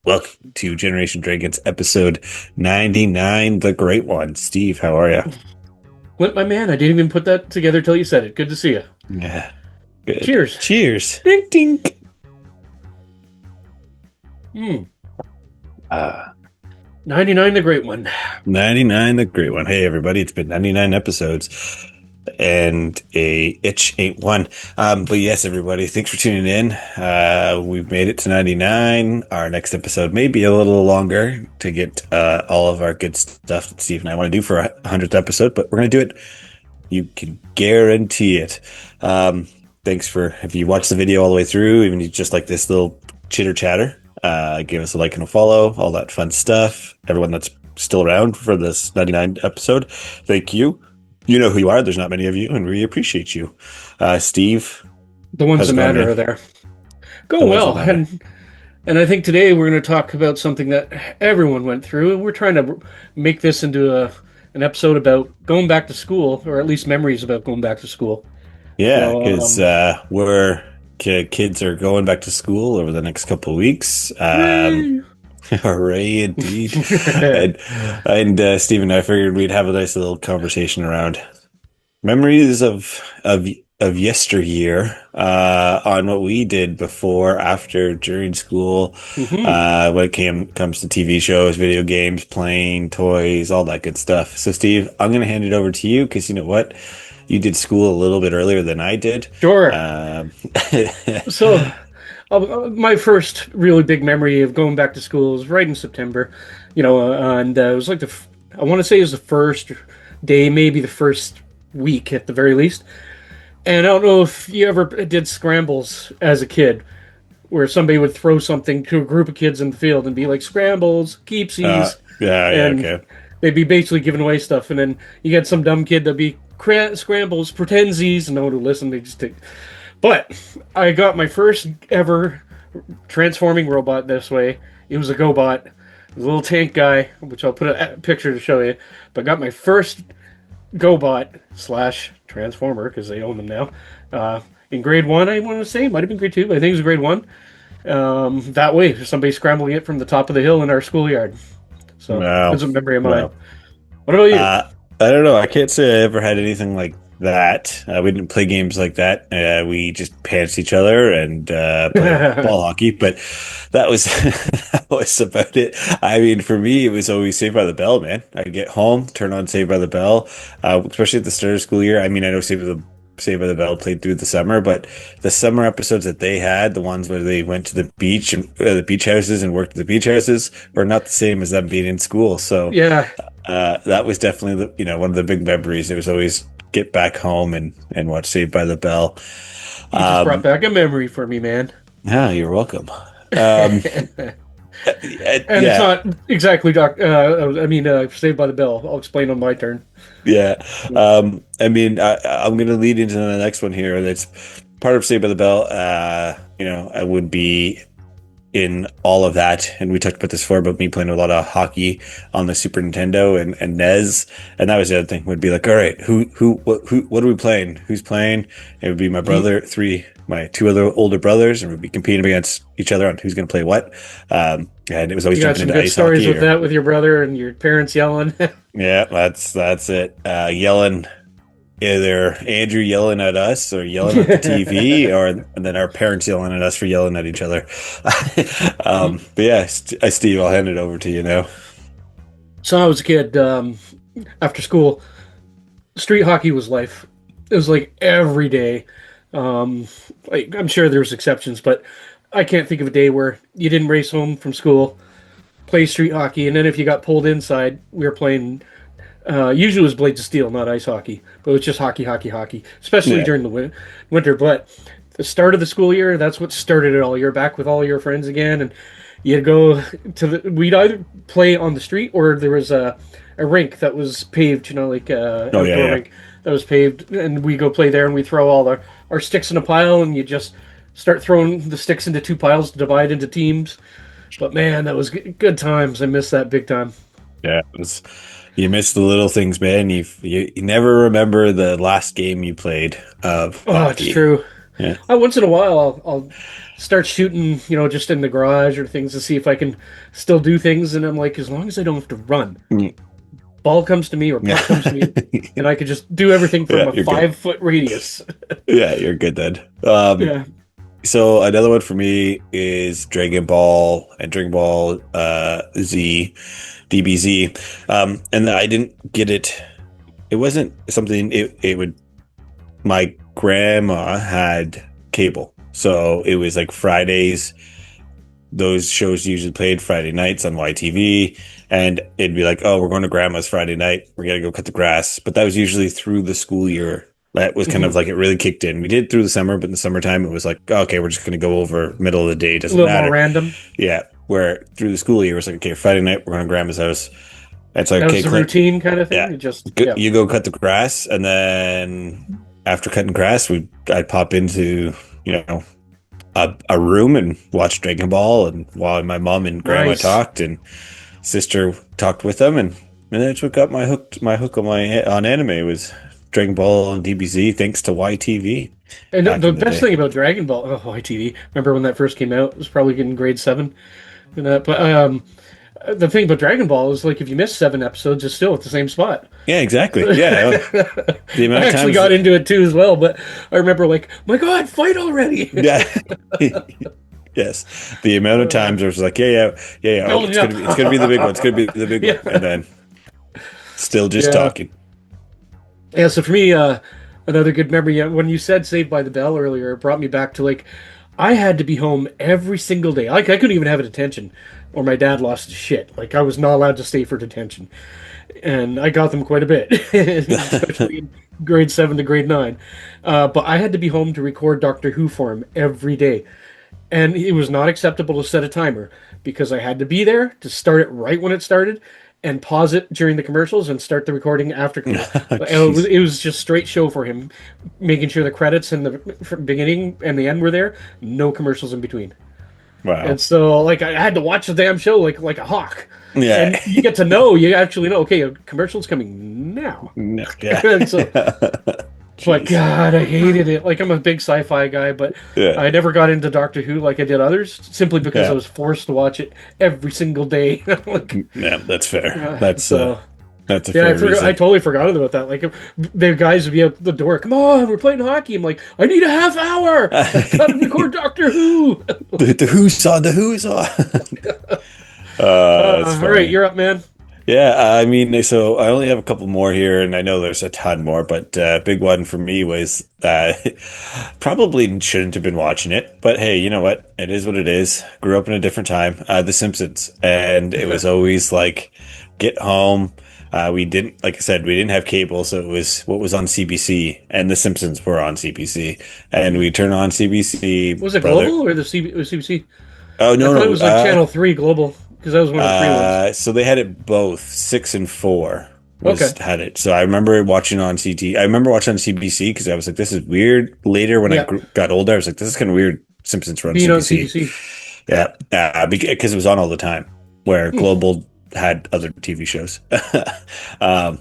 Welcome to Generation Dragons episode 99, The Great One. Steve, how are you? Clint, my man, I didn't even put that together till you said it. Good to see you. Yeah, good. Cheers. Cheers. Ding, ding. Mm. Uh, 99, the great one. 99, The Great One. Hey, everybody, it's been 99 episodes and a itch ain't one. But yes, everybody, thanks for tuning in. We've made it to 99. Our next episode may be a little longer to get all of our good stuff that Steve and I want to do for a 100th episode, but we're going to do it. You can guarantee it. Thanks for, if you watched the video all the way through, even if you just like this little chitter chatter, give us a like and a follow, all that fun stuff. Everyone that's still around for this 99 episode, thank you. You know who you are. There's not many of you, and we appreciate you. Steve, The ones how's that it going, matter man? are there. The Going ones that well. matter. And I think today we're going to talk about something that everyone went through, and we're trying to make this into an episode about going back to school, or at least memories about going back to school. You Yeah, know, because kids are going back to school over the next couple of weeks. hooray! Hooray, indeed. And, Steve and I figured we'd have a nice little conversation around memories of yesteryear, on what we did before, after, during school, hmm when it comes to TV shows, video games, playing, toys, all that good stuff. So, Steve, I'm going to hand it over to you because you know what? You did school a little bit earlier than I did. Sure. Um, So, my first really big memory of going back to school was right in September, and it was like I want to say it was the first day, maybe the first week at the very least. And I don't know if you ever did scrambles as a kid, where somebody would throw something to a group of kids in the field and be like, scrambles, keepsies, yeah, and okay. they'd be basically giving away stuff. And then you get some dumb kid that'd be scrambles, pretensies, and no one would listen. They just take. But I got my first ever transforming robot this way. It was a GoBot, a little tank guy, which I'll put a picture to show you. But got my first GoBot slash Transformer because they own them now. In grade one, I want to say, might have been grade two, but I think it was grade one. That way, somebody scrambling it from the top of the hill in our schoolyard. So Wow. it's a memory of mine. Wow. What about you? Uh, I don't know. I can't say I ever had anything like that. We didn't play games like that. We just pantsed each other and played ball hockey. But that was that was about it. I mean, for me, it was always Saved by the Bell, man. I'd get home, turn on Saved by the Bell, especially at the start of school year. I mean, I know Saved by the Bell played through the summer, but the summer episodes that they had, the ones where they went to the beach and the beach houses and worked at the beach houses, were not the same as them being in school. So Yeah, that was definitely one of the big memories. It was always get back home and watch Saved by the Bell. you just brought Um, back a memory for me, man. yeah, you're welcome. Um, And it's yeah, not exactly Saved by the Bell. I'll explain on my turn. yeah. I mean, I'm going to lead into the next one here. That's part of Saved by the Bell. I would be in all of that. And we talked about this before about me playing a lot of hockey on the Super Nintendo and NES. And that was the other thing would be like, all right, what are we playing? Who's playing? It would be my Mhm. brother, my two other older brothers, and we'd be competing against each other on who's going to play what. And it was always You got jumping some into good ice stories hockey with or, that with your brother and your parents yelling. yeah, that's it. Yelling, either Andrew yelling at us or yelling at the TV, or and then our parents yelling at us for yelling at each other. But yeah, Steve, I'll hand it over to you now. So I was a kid. After school, street hockey was life. It was like every day. Like I'm sure there's exceptions, but I can't think of a day where you didn't race home from school, play street hockey, and then if you got pulled inside, we were playing. Usually it was blades of steel, not ice hockey, but it was just hockey, hockey, hockey, especially Yeah, during the winter. But the start of the school year, that's what started it all. You're back with all your friends again, and you'd go we'd either play on the street or there was a rink that was paved, like oh yeah, outdoor yeah, rink that was paved, and we go play there and we throw all our sticks in a pile, and you just start throwing the sticks into two piles to divide into teams. But man, that was good times. I miss that big time. yeah. You miss the little things, man. You never remember the last game you played of Oh, it's hockey. true. Yeah. Once in a while, I'll start shooting, just in the garage or things to see if I can still do things. And I'm like, as long as I don't have to run, Mm. ball comes to me or Yeah. puck comes to me, and I could just do everything from Yeah, a you're good. 5 foot radius. Yeah, you're good then. Yeah. So another one for me is Dragon Ball and Dragon Ball Z, DBZ. And I didn't get it. It wasn't something it would my grandma had cable. So it was like Fridays. Those shows usually played Friday nights on YTV, and it'd be like, "Oh, we're going to grandma's Friday night. We're gonna go cut the grass." But that was usually through the school year. That was kind of Mhm. like it really kicked in. We did through the summer, but in the summertime, it was like, okay, we're just gonna go over middle of the day. A Doesn't little more matter. random. Yeah. Where through the school year, it was like, okay, Friday night, we're going to grandma's house. It's like, That okay, was the Clint, routine kind of thing. yeah, It just, yeah. you go cut the grass, and then after cutting grass, I'd pop into you know a room and watch Dragon Ball, and while my mom and grandma Nice. talked, and sister talked with them, and that's what got my hook on anime was Dragon Ball and DBZ, thanks to YTV And back the in the best day. thing about Dragon Ball, oh, YTV. Remember when that first came out? It was probably in grade 7. And but the thing about Dragon Ball is like if you miss 7 episodes, it's still at the same spot. Yeah, exactly. Yeah, the I amount of actually times. got into it too as well, but I remember like, my God, fight already! Yeah. Yes. The amount of times I was like, yeah. Oh, Building up. it's gonna be the big one. It's gonna be the big one. And Yeah, then still just yeah, talking. yeah. So for me, another good memory. When you said Saved by the Bell earlier, it brought me back to like I had to be home every single day. Like I couldn't even have a detention, or my dad lost his shit. Like I was not allowed to stay for detention, and I got them quite a bit, especially in grade 7 to grade 9. But I had to be home to record Doctor Who for him every day. And it was not acceptable to set a timer because I had to be there to start it right when it started and pause it during the commercials and start the recording after. Jeez. It was just straight show for him, making sure the credits and the beginning and the end were there, no commercials in between. And Wow. so, like, I had to watch the damn show like a hawk. Yeah. And you get to know, you actually know, okay, a commercial's coming now. No, yeah. And so, but Jeez. God, I hated it. Like I'm a big sci-fi guy, but Yeah. I never got into Doctor Who like I did others, simply because I Yeah. was forced to watch it every single day. Like, Yeah, that's fair. so That's a yeah, fair I reason. totally forgot about that. Like the guys would be at the door, "Come on, we're playing hockey." I'm like, "I need a half hour. I gotta record Doctor Who." The Who's on, the Who's on. That's All right, funny. you're up, man. Yeah, I mean, so I only have a couple more here, and I know there's a ton more, but big one for me was probably shouldn't have been watching it, but hey, you know what? It is what it is. Grew up in a different time, The Simpsons, and it was always like get home. We didn't, like I said, we didn't have cable, so it was what was on CBC, and The Simpsons were on CBC, and we turn on CBC, Was it brother. Global or the CBC? Oh I no, thought it no, was like Channel 3 Global because that was one of the free ones. So they had it both, 6 and 4 was Okay. had it. So I remember watching on CT. I remember watching on CBC because I was like, this is weird. Later, when Yeah, got older, I was like, this is kind of weird. Simpsons run being on CBC. CBC. Yeah, because it was on all the time. Where Global had other TV shows. um,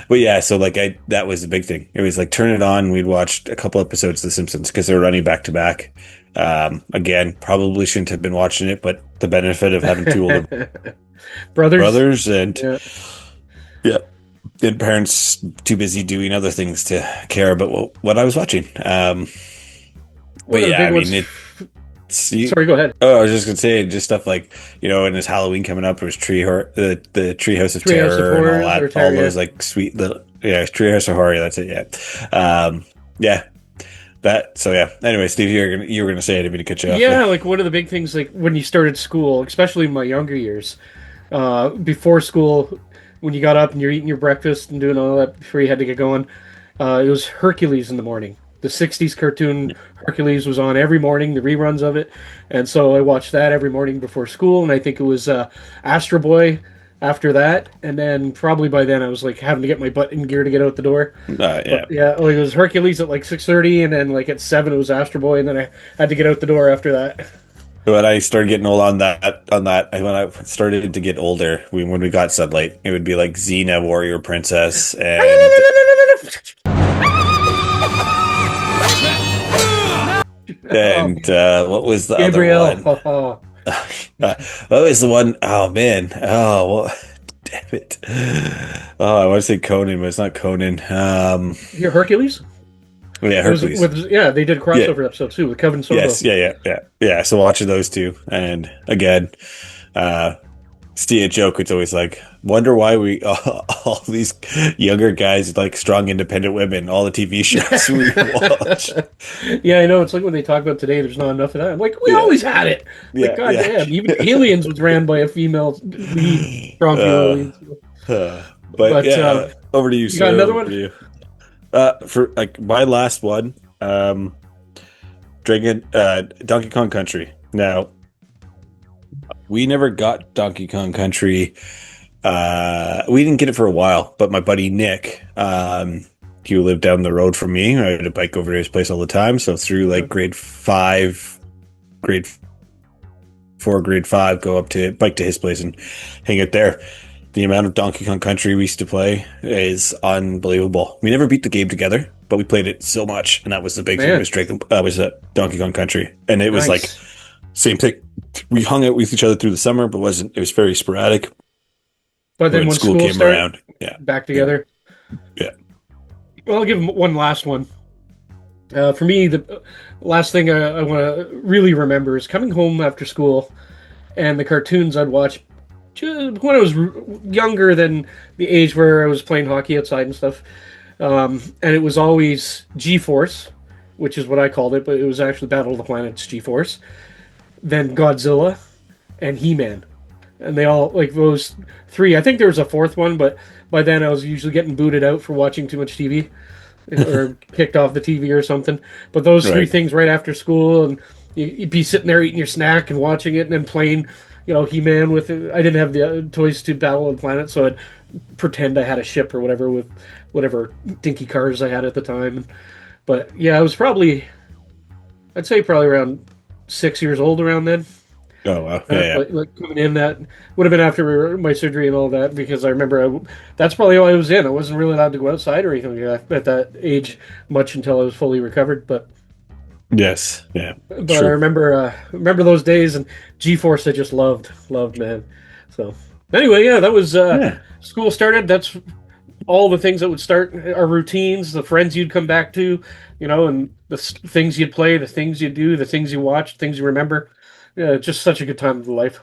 but yeah, so like that was the big thing. It was like turn it on. We'd watched a couple episodes of The Simpsons because they were running back to back. Again, probably shouldn't have been watching it, but the benefit of having two older Brothers. brothers and Yeah. yeah, and parents too busy doing other things to care about what I was watching. One But of the yeah, big I mean ones. it's. Sorry, go ahead. Oh, I was just gonna say, just stuff like and there's Halloween coming up. There's the Treehouse of Treehouse of Terror and all Horrors or that, all Terror, yeah. those like sweet little Treehouse of Horror. That's it. Yeah, yeah. That so yeah. Anyway, Steve, you were gonna say I didn't mean to cut you off Yeah, there. like one of the big things, like when you started school, especially in my younger years, before school, when you got up and you're eating your breakfast and doing all that before you had to get going, it was Hercules in the morning. The 60s cartoon Hercules was on every morning, the reruns of it. And so I watched that every morning before school. And I think it was Astro Boy after that. And then probably by then I was like having to get my butt in gear to get out the door. Yeah. But yeah, like it was Hercules at like 6:30. And then like at 7 it was Astro Boy. And then I had to get out the door after that. When I started getting old on that, when I started to get older, when we got sunlight, it would be like Xena, Warrior Princess, and Oh, And what was the other Gabriel. one? What was the one? Oh man. Oh, well, damn it. Oh, I want to say Conan, but it's not Conan. Here, Hercules. Yeah, It was Hercules. with yeah. They did a Yeah. crossover episode too with Kevin Yes. Sorbo. Yeah. So watching those two, and again, uh, Steve joke. It's always like, wonder why we all these younger guys like strong, independent women. All the TV shows we watch. Yeah, I know. It's like when they talk about today, there's not enough of that. I'm like, we Yeah. always had it. Like, Yeah. Yeah. goddamn, even Aliens was ran by a female lead, strong female Uh, lead. but But yeah, over to you, you got sir. another Over to one? you. For like my last one, Donkey Kong Country. Now, we never got Donkey Kong Country. We didn't get it for a while, but my buddy Nick, he lived down the road from me. I had a bike over to his place all the time. So through like grade 4, grade 5, go up to bike to his place and hang out there. The amount of Donkey Kong Country we used to play is unbelievable. We never beat the game together, but we played it so much, and that was the big thing. Man, Was Donkey Kong Country, and it was like nice. same thing. We hung out with each other through the summer, but wasn't. It was very sporadic But then when when school school came started, around. Yeah, back together. yeah. Well, I'll give one last one. For me, the last thing I want to really remember is coming home after school and the cartoons I'd watch just when I was younger than the age where I was playing hockey outside and stuff. And it was always G-Force, which is what I called it, but it was actually Battle of the Planets G-Force. Then Godzilla and He-Man. And they all, like those three. I think there was a fourth one, but by then I was usually getting booted out for watching too much TV or kicked off the TV or something. But those three Right. things right after school, and you'd be sitting there eating your snack and watching it, and then playing, He-Man with it. I didn't have the toys to Battle of the Planet, so I'd pretend I had a ship or whatever with whatever dinky cars I had at the time. But yeah, I was I'd say probably around 6 years old around then. Oh wow. Yeah, Like coming in, that would have been after my surgery and all that, because I remember that's probably all I was in. I wasn't really allowed to go outside or anything like that at that age much until I was fully recovered. But Yes. Yeah. I True. remember those days, and G-Force I just loved, man. So anyway, yeah, that was Yeah. school started. That's all the things that would start our routines, the friends you'd come back to, and the things you'd play, the things you do, the things you watch, things you remember. Yeah, just such a good time of life.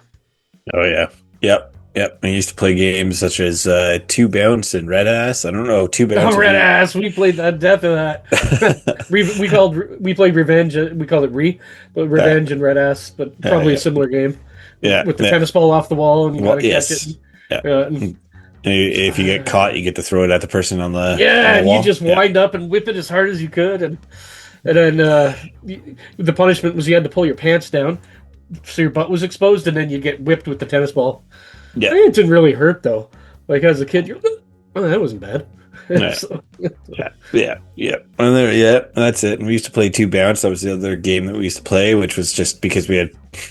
Oh yeah. Yep. Yep. I used to play games such as Two Bounce and Red Ass. I don't know, Two Bounce. Oh, Red Ass! We played that death of that. we played Revenge. We called it but Revenge and Red Ass, but probably a Yeah. similar game Yeah. with the Yeah. tennis ball off the wall and you Well, gotta catch it. yes. Yeah. And And if you get caught, you get to throw it at the person on yeah, the and you wall. just Yeah. wind up and whip it as hard as you could, and then the punishment was you had to pull your pants down so your butt was exposed, and then you get whipped with the tennis ball. Yeah. It didn't really hurt though. Like as a kid, you're oh, that wasn't bad. Yeah. So- Yeah. And there, yeah, that's it. And we used to play Two Bounce. That was the other game that we used to play, which was just because we had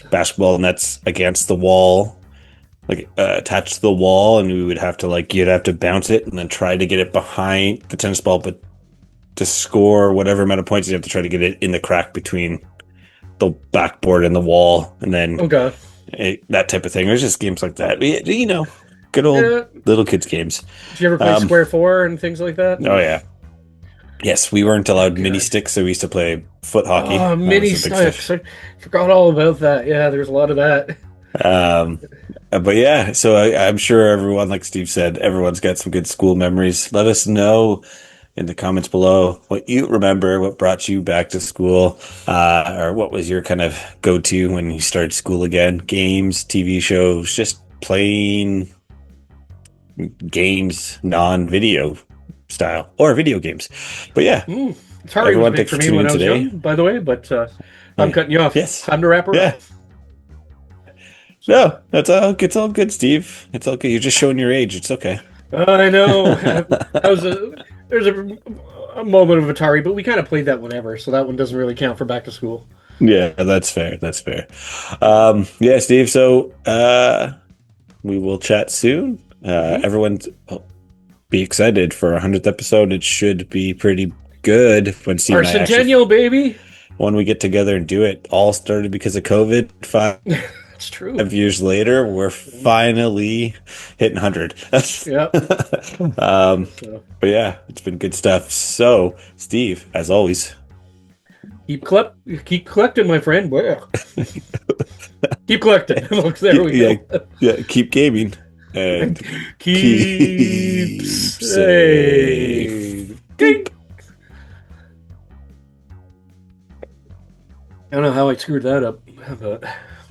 basketball nets against the wall, like attached to the wall, and we would have to you'd have to bounce it and then try to get it behind the tennis ball, but to score whatever amount of points, you have to try to get it in the crack between the backboard and the wall, and then okay. that type of thing. There's just games like that. Good old Yeah. little kids games. Did you ever play Um, Square Four and things like that? Oh yeah. Yes, we weren't allowed Okay. mini sticks, so we used to play foot hockey. Oh, That mini was the big sticks. I forgot all about that. Yeah, there's a lot of that. But yeah, so I'm sure everyone, like Steve said, everyone's got some good school memories. Let us know in the comments below what you remember, what brought you back to school, or what was your kind of go-to when you started school again. Games, TV shows, just playing games, non-video style, or video games. But yeah, Atari everyone, was big thanks for for me tuning when in I was today. young, by the way, but I'm cutting you off. Yes. Time to wrap her Yeah. up. No, that's all. It's all good, Steve. It's all good. You're just showing your age. It's okay. I know. There's a moment of Atari, but we kind of played that whenever, so that one doesn't really count for back to school. Yeah, that's fair. That's fair. Yeah, Steve. So we will chat soon. Everyone, be excited for our 100th episode. It should be pretty good when Steve Our and I actually. centennial, baby. when we get together and do it. All started because of COVID. Five It's true. years later, we're finally hitting 100. Yeah. um, So but yeah, it's been good stuff. So, Steve, as always, keep collecting, my friend. Well, keep collecting. Look, there we yeah, go. yeah, keep gaming and Keep keep safe. safe. Ding. I don't know how I screwed that up, but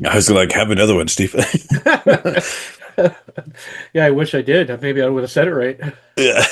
I was like, have another one, Steve. yeah, I wish I did. Maybe I would have said it right. Yeah.